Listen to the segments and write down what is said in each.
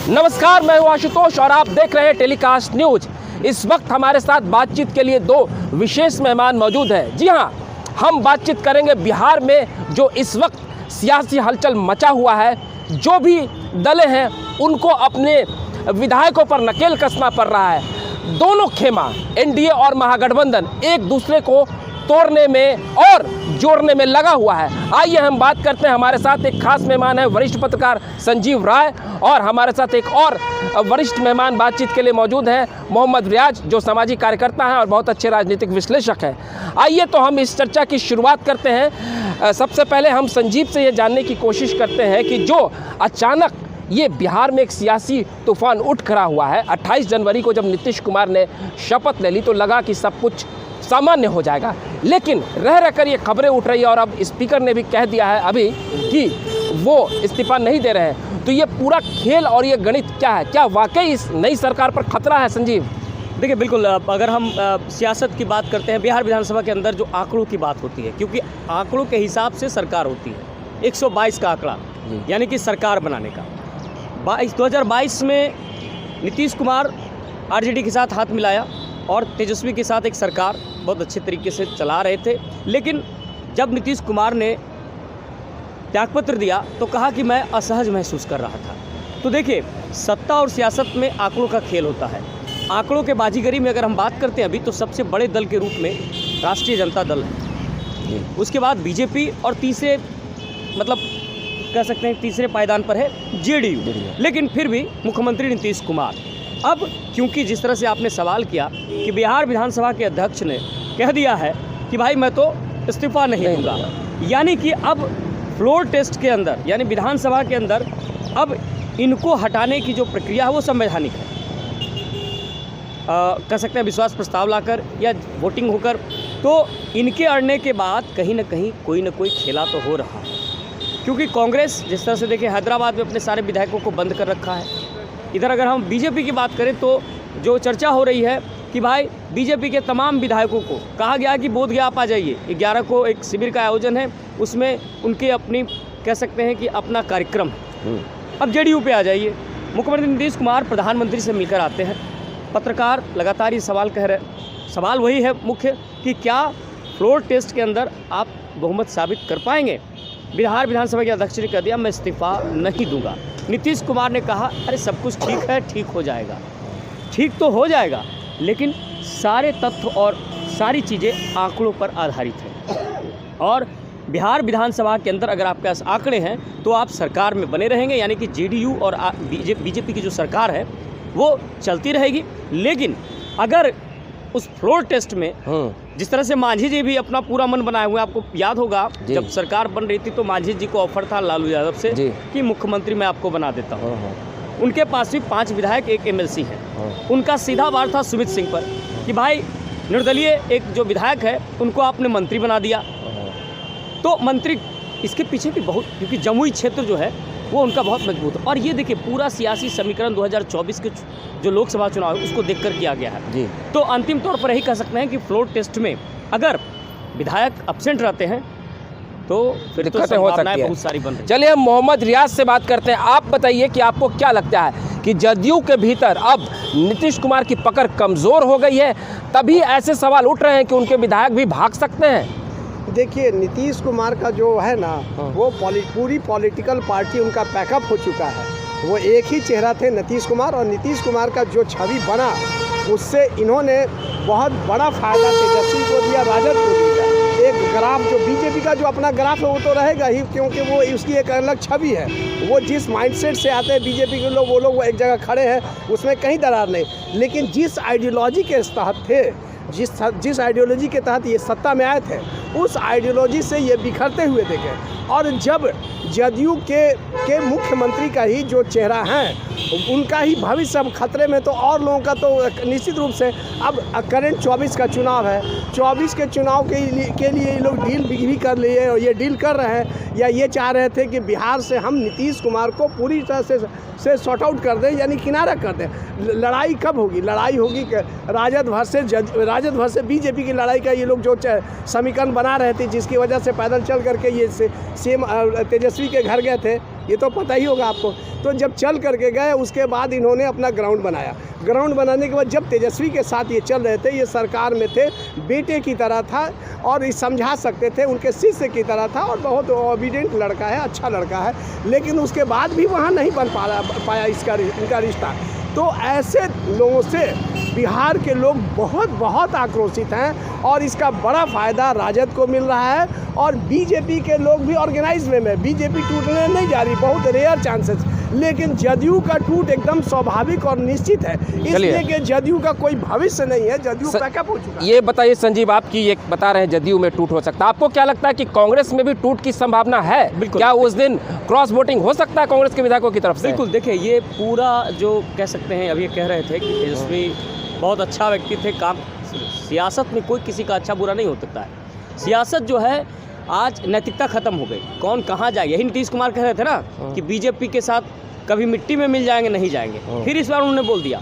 नमस्कार, मैं हूं आशुतोष और आप देख रहे हैं टेलीकास्ट न्यूज। इस वक्त हमारे साथ बातचीत के लिए दो विशेष मेहमान मौजूद हैं। जी हां, हम बातचीत करेंगे बिहार में जो इस वक्त सियासी हलचल मचा हुआ है। जो भी दलें हैं उनको अपने विधायकों पर नकेल कसना पड़ रहा है। दोनों खेमा एनडीए और महागठबंधन एक दूसरे को तोड़ने में और जोड़ने में लगा हुआ है। आइए हम बात करते हैं। हमारे साथ एक खास मेहमान है, वरिष्ठ पत्रकार संजीव राय, और हमारे साथ एक और वरिष्ठ मेहमान बातचीत के लिए मौजूद हैं, मोहम्मद रियाज, जो सामाजिक कार्यकर्ता हैं और बहुत अच्छे राजनीतिक विश्लेषक हैं। आइए तो हम इस चर्चा की शुरुआत करते हैं। सबसे पहले हम संजीव से ये जानने की कोशिश करते हैं कि जो अचानक ये बिहार में एक सियासी तूफान उठ खड़ा हुआ है। 28 जनवरी को जब नीतीश कुमार ने शपथ ले ली तो लगा कि सब कुछ सामान्य हो जाएगा, लेकिन रह रहकर ये खबरें उठ रही है और अब स्पीकर ने भी कह दिया है अभी कि वो इस्तीफा नहीं दे रहे हैं। तो ये पूरा खेल और ये गणित क्या है? क्या वाकई इस नई सरकार पर खतरा है? संजीव, देखिए, बिल्कुल, अगर हम सियासत की बात करते हैं, बिहार विधानसभा के अंदर जो आंकड़ों की बात होती है, क्योंकि आंकड़ों के हिसाब से सरकार होती है। 122 का आंकड़ा यानी कि सरकार बनाने का। 2022 में नीतीश कुमार आरजेडी के साथ हाथ मिलाया और तेजस्वी के साथ एक सरकार बहुत अच्छे तरीके से चला रहे थे। लेकिन जब नीतीश कुमार ने त्यागपत्र दिया तो कहा कि मैं असहज महसूस कर रहा था। तो देखिए, सत्ता और सियासत में आंकड़ों का खेल होता है। आंकड़ों के बाजीगरी में अगर हम बात करते हैं अभी, तो सबसे बड़े दल के रूप में राष्ट्रीय जनता दल है, उसके बाद बीजेपी, और तीसरे मतलब कह सकते हैं तीसरे पायदान पर है जेडीयू। लेकिन फिर भी मुख्यमंत्री नीतीश कुमार। अब क्योंकि जिस तरह से आपने सवाल किया कि बिहार विधानसभा के अध्यक्ष ने कह दिया है कि भाई मैं तो इस्तीफा नहीं दूंगा, यानी कि अब फ्लोर टेस्ट के अंदर यानी विधानसभा के अंदर अब इनको हटाने की जो प्रक्रिया है वो संवैधानिक है। कह सकते हैं विश्वास प्रस्ताव लाकर या वोटिंग होकर। तो इनके अड़ने के बाद कहीं ना कहीं कोई ना कोई खेला तो हो रहा है, क्योंकि कांग्रेस जिस तरह से देखिए हैदराबाद में अपने सारे विधायकों को बंद कर रखा है। इधर अगर हम बीजेपी की बात करें तो जो चर्चा हो रही है कि भाई बीजेपी के तमाम विधायकों को कहा गया कि बोधगया आप आ जाइए। 11 को एक शिविर का आयोजन है, उसमें उनके अपनी कह सकते हैं कि अपना कार्यक्रम है। अब जेडीयू पे आ जाइए। मुख्यमंत्री नीतीश कुमार प्रधानमंत्री से मिलकर आते हैं। पत्रकार लगातार ये सवाल कह रहे, सवाल वही है मुख्य कि क्या फ्लोर टेस्ट के अंदर आप बहुमत साबित कर पाएंगे? बिहार विधानसभा के अध्यक्ष ने कह दिया मैं इस्तीफा नहीं दूंगा। नीतीश कुमार ने कहा अरे सब कुछ ठीक है, ठीक हो जाएगा। ठीक तो हो जाएगा, लेकिन सारे तथ्य और सारी चीज़ें आंकड़ों पर आधारित हैं। और बिहार विधानसभा के अंदर अगर आपके पास आंकड़े हैं तो आप सरकार में बने रहेंगे, यानी कि जेडीयू और बीजेपी की जो सरकार है वो चलती रहेगी। लेकिन अगर उस फ्लोर टेस्ट में जिस तरह से मांझी जी भी अपना पूरा मन बनाए हुए, आपको याद होगा जब सरकार बन रही थी तो मांझी जी को ऑफर था लालू यादव से कि मुख्यमंत्री मैं आपको बना देता हूँ। उनके पास भी 5 विधायक, 1 एमएलसी है। उनका सीधा वार था सुमित सिंह पर कि भाई निर्दलीय एक जो विधायक है उनको आपने मंत्री बना दिया। तो मंत्री इसके पीछे भी बहुत, क्योंकि जमुई क्षेत्र जो है वो उनका बहुत मजबूत है। और ये देखिए पूरा सियासी समीकरण 2024 के जो लोकसभा चुनाव है उसको देखकर किया गया है जी। तो अंतिम तौर पर यही कह सकते हैं कि फ्लोर टेस्ट में अगर विधायक एब्सेंट रहते हैं तो फिर दिक्कतें हो सकती है, बहुत सारी बन रही। चलिए हम मोहम्मद रियाज से बात करते हैं। आप बताइए कि आपको क्या लगता है कि जदयू के भीतर अब नीतीश कुमार की पकड़ कमज़ोर हो गई है, तभी ऐसे सवाल उठ रहे हैं कि उनके विधायक भी भाग सकते हैं? देखिए, नीतीश कुमार का जो है ना वो पूरी पॉलिटिकल पार्टी उनका पैकअप हो चुका है। वो एक ही चेहरा थे नीतीश कुमार, और नीतीश कुमार का जो छवि बना उससे इन्होंने बहुत बड़ा फायदा तेजस्वी को दिया, राजद को दिया। एक ग्राफ जो बीजेपी का जो अपना ग्राफ है वो तो रहेगा ही, क्योंकि वो उसकी एक अलग छवि है। वो जिस माइंडसेट से आते हैं बीजेपी के लोग, वो लोग वो एक जगह खड़े हैं, उसमें कहीं दरार नहीं। लेकिन जिस आइडियोलॉजी के तहत थे, जिस आइडियोलॉजी के तहत ये सत्ता में आए थे, उस आइडियोलॉजी से ये बिखरते हुए देखे। और जब जदयू के मुख्यमंत्री का ही जो चेहरा है उनका ही भविष्य अब खतरे में, तो और लोगों का तो निश्चित रूप से अब करंट 24 का चुनाव है। 24 के चुनाव के लिए ये लोग डील भी कर लिए, और ये डील कर रहे हैं या ये चाह रहे थे कि बिहार से हम नीतीश कुमार को पूरी तरह से सॉर्ट आउट कर दें, यानी किनारा कर दें। लड़ाई कब होगी? लड़ाई होगी राजद वर्सेस बीजेपी की लड़ाई का ये लोग जो समीकरण बना रहे थे, जिसकी वजह से पैदल चल करके ये सीएम तेजस्वी के घर गए थे। ये तो पता ही होगा आपको। तो जब चल करके गए उसके बाद इन्होंने अपना ग्राउंड बनाया। ग्राउंड बनाने के बाद जब तेजस्वी के साथ ये चल रहे थे, ये सरकार में थे, बेटे की तरह था और ये समझा सकते थे, उनके शिष्य की तरह था और बहुत ओबीडियंट लड़का है, अच्छा लड़का है, लेकिन उसके बाद भी वहाँ नहीं बन पाया इनका रिश्ता। तो ऐसे लोगों से बिहार के लोग बहुत आक्रोशित हैं और इसका बड़ा फ़ायदा राजद को मिल रहा है और बीजेपी के लोग भी ऑर्गेनाइज में बीजेपी टूटने नहीं जा रही, बहुत रेयर चांसेस, लेकिन जदयू का टूट एकदम स्वाभाविक और निश्चित है, इसलिए कि जदयू का कोई भविष्य नहीं है, जदयू पैकअप हो चुका है। ये बताइए संजीव, आपकी ये बता रहे हैं जदयू में टूट हो सकता है, आपको क्या लगता है कि कांग्रेस में भी टूट की संभावना है? क्या उस दिन क्रॉस वोटिंग हो सकता है कांग्रेस के विधायकों की तरफ से? बिल्कुल, देखिए ये पूरा जो कह सकते हैं, अभी कह रहे थे कि तेजस्वी बहुत अच्छा व्यक्ति थे, काम सियासत में कोई किसी का अच्छा बुरा नहीं हो सकता है। सियासत जो है आज नैतिकता खत्म हो गई, कौन कहाँ जाए, यही नीतीश कुमार कह रहे थे ना कि बीजेपी के साथ कभी मिट्टी में मिल जाएंगे, नहीं जाएंगे। फिर इस बार उन्होंने बोल दिया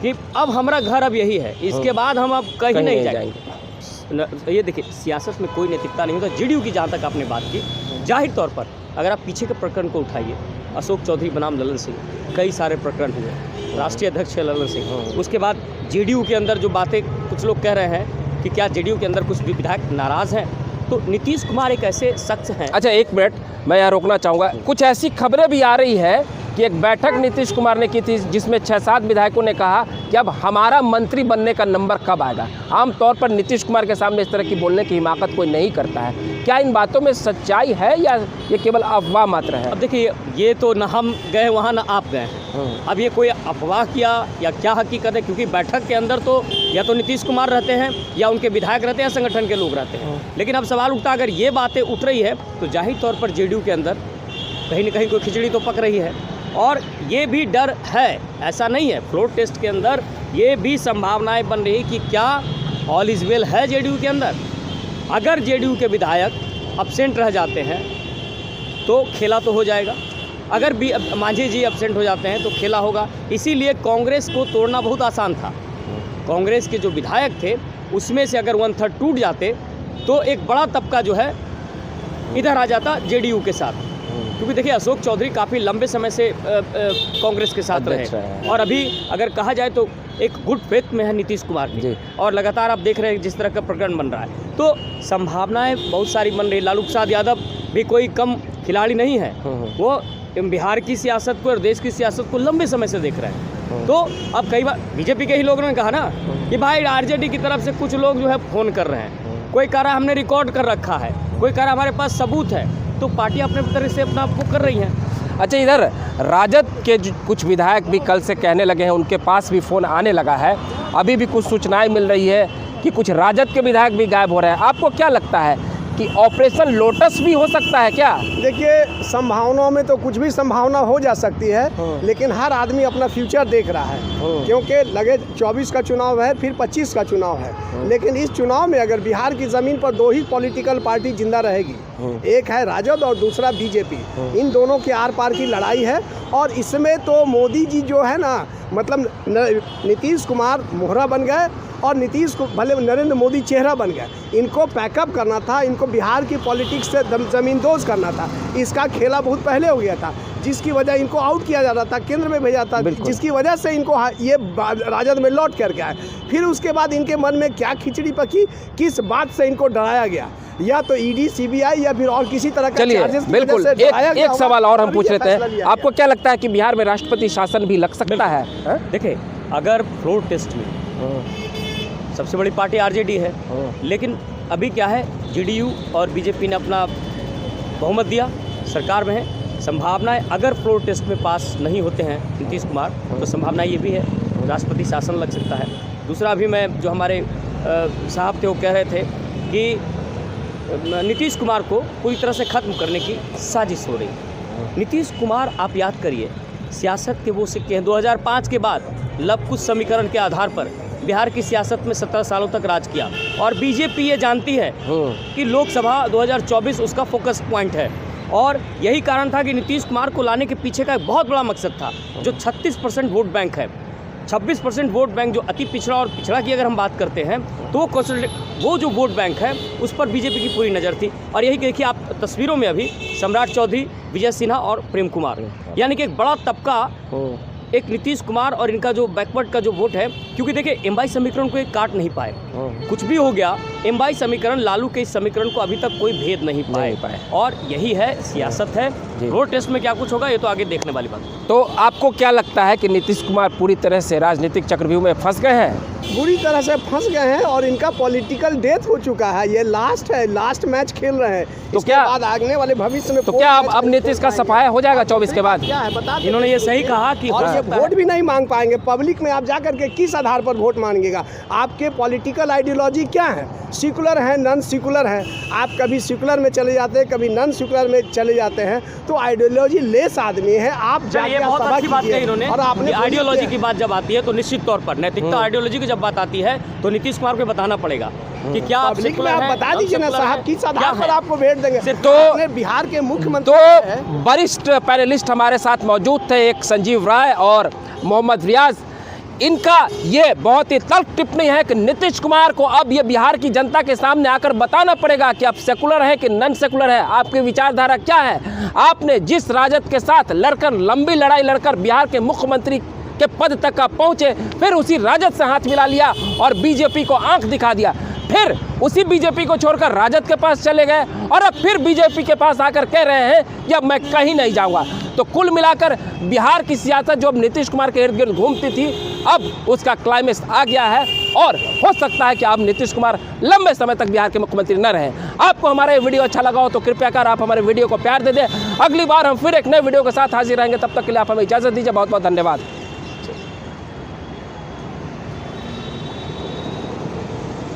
कि अब हमारा घर अब यही है, इसके बाद हम अब कहीं नहीं जाएंगे। ये देखिए सियासत में कोई नैतिकता नहीं होता। जेडीयू की जहाँ तक आपने बात की, जाहिर तौर पर अगर आप पीछे के प्रकरण को उठाइए, अशोक चौधरी बनाम ललन सिंह, कई सारे प्रकरण हुए, राष्ट्रीय अध्यक्ष है ललन सिंह, उसके बाद जेडीयू के अंदर जो बातें कुछ लोग कह रहे हैं कि क्या जेडीयू के अंदर कुछ विधायक नाराज़ हैं, तो नीतीश कुमार एक ऐसे शख्स हैं। अच्छा एक मिनट, मैं यहाँ रोकना चाहूँगा, कुछ ऐसी खबरें भी आ रही है कि एक बैठक नीतीश कुमार ने की थी जिसमें 6-7 विधायकों ने कहा कि अब हमारा मंत्री बनने का नंबर कब आएगा। आमतौर पर नीतीश कुमार के सामने इस तरह की बोलने की हिमाकत कोई नहीं करता है, क्या इन बातों में सच्चाई है या ये केवल अफवाह मात्र है? अब देखिए ये तो न हम गए वहाँ न आप गए हैं, अब ये कोई अफवाह किया या क्या हकीकत है, क्योंकि बैठक के अंदर तो या तो नीतीश कुमार रहते हैं या उनके विधायक रहते हैं या संगठन के लोग रहते हैं। लेकिन अब सवाल उठता, अगर ये बातें उठ रही है तो जाहिर तौर पर जेडीयू के अंदर कहीं न कहीं कोई खिचड़ी तो पक रही है और ये भी डर है, ऐसा नहीं है, फ्लोर टेस्ट के अंदर ये भी संभावनाएं बन रही कि क्या ऑल इज वेल है जेडीयू के अंदर। अगर जेडीयू के विधायक अब्सेंट रह जाते हैं तो खेला तो हो जाएगा, अगर भी मांझी जी अब्सेंट हो जाते हैं तो खेला होगा। इसीलिए कांग्रेस को तोड़ना बहुत आसान था। कांग्रेस के जो विधायक थे उसमें से अगर 1/3 टूट जाते तो एक बड़ा तबका जो है इधर आ जाता जेडीयू के साथ, क्योंकि देखिए अशोक चौधरी काफ़ी लंबे समय से कांग्रेस के साथ रहे और अभी अगर कहा जाए तो एक गुड फेथ में है नीतीश कुमार की, और लगातार आप देख रहे हैं जिस तरह का प्रकरण बन रहा है, तो संभावनाएं बहुत सारी बन रही। लालू प्रसाद यादव भी कोई कम खिलाड़ी नहीं है, वो बिहार की सियासत को और देश की सियासत को लंबे समय से देख रहे हैं। तो अब कई बार बीजेपी के ही लोगों ने कहा ना कि भाई आरजेडी की तरफ से कुछ लोग जो है फ़ोन कर रहे हैं, कोई कह रहा हमने रिकॉर्ड कर रखा है, कोई कह रहा हमारे पास सबूत है, तो पार्टी अपने तरह से अपना वो कर रही है। अच्छा इधर राजद के कुछ विधायक भी कल से कहने लगे हैं, उनके पास भी फ़ोन आने लगा है, अभी भी कुछ सूचनाएं मिल रही है कि कुछ राजद के विधायक भी गायब हो रहे हैं। आपको क्या लगता है कि ऑपरेशन लोटस भी हो सकता है क्या? देखिए संभावनाओं में तो कुछ भी संभावना हो जा सकती है, लेकिन हर आदमी अपना फ्यूचर देख रहा है, क्योंकि लगे 24 का चुनाव है, फिर 25 का चुनाव है, लेकिन इस चुनाव में अगर बिहार की ज़मीन पर 2 ही पॉलिटिकल पार्टी जिंदा रहेगी, एक है राजद और दूसरा बीजेपी, इन दोनों के आर पार की लड़ाई है। और इसमें तो मोदी जी जो है ना, मतलब नीतीश कुमार मोहरा बन गए और नीतीश को भले नरेंद्र मोदी चेहरा बन गए, इनको पैकअप करना था, इनको बिहार की पॉलिटिक्स से ज़मींदोज़ करना था। इसका खेला बहुत पहले हो गया था, जिसकी वजह इनको आउट किया जा रहा था, केंद्र में भेजा था, जिसकी वजह से इनको ये राजद में लौट करके आए। फिर उसके बाद इनके मन में क्या खिचड़ी पकी, किस बात से इनको डराया गया, या तो ईडी सीबीआई या फिर और किसी तरह का चार्जेस। बिल्कुल एक सवाल और हम पूछ लेते हैं, आपको क्या लगता है कि बिहार में राष्ट्रपति शासन भी लग सकता है? देखिए अगर फ्लोर टेस्ट में सबसे बड़ी पार्टी आरजेडी है, लेकिन अभी क्या है, जेडीयू और बीजेपी ने अपना बहुमत दिया, सरकार में है। संभावनाएं अगर फ्लोर टेस्ट में पास नहीं होते हैं नीतीश कुमार, तो संभावना ये भी है राष्ट्रपति शासन लग सकता है। दूसरा अभी मैं जो हमारे साहब थे वो कह रहे थे कि नीतीश कुमार को पूरी तरह से ख़त्म करने की साजिश हो रही है। नीतीश कुमार आप याद करिए सियासत के वो सिक्के हैं, 2005 के बाद लव कुश समीकरण के आधार पर बिहार की सियासत में 17 सालों तक राज किया, और बीजेपी ये जानती है कि लोकसभा 2024 उसका फोकस पॉइंट है, और यही कारण था कि नीतीश कुमार को लाने के पीछे का एक बहुत बड़ा मकसद था। जो 36% वोट बैंक है, 26% वोट बैंक जो अति पिछड़ा और पिछड़ा की अगर हम बात करते हैं, तो वो जो वोट बैंक है उस पर बीजेपी की पूरी नज़र थी। और यही देखिए आप तस्वीरों में अभी सम्राट चौधरी, विजय सिन्हा और प्रेम कुमार, यानी कि एक बड़ा तबका एक नीतीश कुमार और इनका जो बैकवर्ड का जो वोट है, क्योंकि देखिए एमवाई समीकरण को एक काट नहीं पाए, कुछ भी हो गया एमवाई समीकरण, लालू के इस समीकरण को अभी तक कोई भेद नहीं पाए और यही है सियासत है। रोड टेस्ट में क्या कुछ होगा ये तो आगे देखने वाली बात है। तो आपको क्या लगता है कि नीतीश कुमार पूरी तरह से राजनीतिक चक्रव्यूह में फंस गए हैं? बुरी तरह से फंस गए हैं और इनका पॉलिटिकल डेथ हो चुका है। ये लास्ट मैच खेल रहे हैं। तो इसके क्या बाद आगने वाले भविष्य में तो क्या अब नीतीश का सफाया हो जाएगा 24 के बाद? क्या है बता दीजिए। इन्होंने ये सही कहा कि और ये वोट भी नहीं मांग पाएंगे पब्लिक में। आप जा करके किस आधार पर वोट मांगेगा? आपके पॉलिटिकल आइडियोलॉजी क्या है? सेकुलर है, नॉन सेकुलर है। आप कभी सेकुलर में चले जाते हैं, कभी नॉन सेकुलर में चले जाते हैं। तो आइडियोलॉजी लेस आदमी है। आप ये बहुत अच्छी बात कही इन्होंने। और आपने आइडियोलॉजी की बात जब आती है तो निश्चित तौर पर नैतिकता आइडियोलॉजी की जब बात आती है तो नीतीश कुमार को बताना पड़ेगा कि क्या आप पब्लिक में सेकुलर आप हैं, बता दीजिए ना साहब, किस आधार पर आपको वोट देंगे? तो अपने बिहार के मुख्यमंत्री तो वरिष्ठ पैनलिस्ट हमारे साथ मौजूद थे, एक संजीव राय और मोहम्मद रियाज। इनका ये बहुत ही तल्ख टिप्पणी है कि नीतीश कुमार को अब ये बिहार की जनता के सामने आकर बताना पड़ेगा कि आप सेकुलर है कि नॉन सेकुलर है, आपकी विचारधारा क्या है। आपने जिस राजद के साथ लड़कर, लंबी लड़ाई लड़कर बिहार के मुख्यमंत्री के पद तक का पहुंचे, फिर उसी राजद से हाथ मिला लिया और बीजेपी को आंख दिखा दिया, फिर उसी बीजेपी को छोड़कर राजद के पास चले गए और अब फिर बीजेपी के पास आकर कह रहे हैं कि अब मैं कहीं नहीं जाऊंगा। तो कुल मिलाकर बिहार की सियासत जो अब नीतीश कुमार के इर्द गिर्द घूमती थी, अब उसका क्लाइमेक्स आ गया है और हो सकता है कि अब नीतीश कुमार लंबे समय तक बिहार के मुख्यमंत्री न रहे। आपको हमारा ये वीडियो अच्छा लगा हो तो कृपया कर आप हमारे वीडियो को प्यार दे दें। अगली बार हम फिर एक नए वीडियो के साथ हाजिर रहेंगे, तब तक के लिए आप हमें इजाज़त दीजिए। बहुत बहुत धन्यवाद।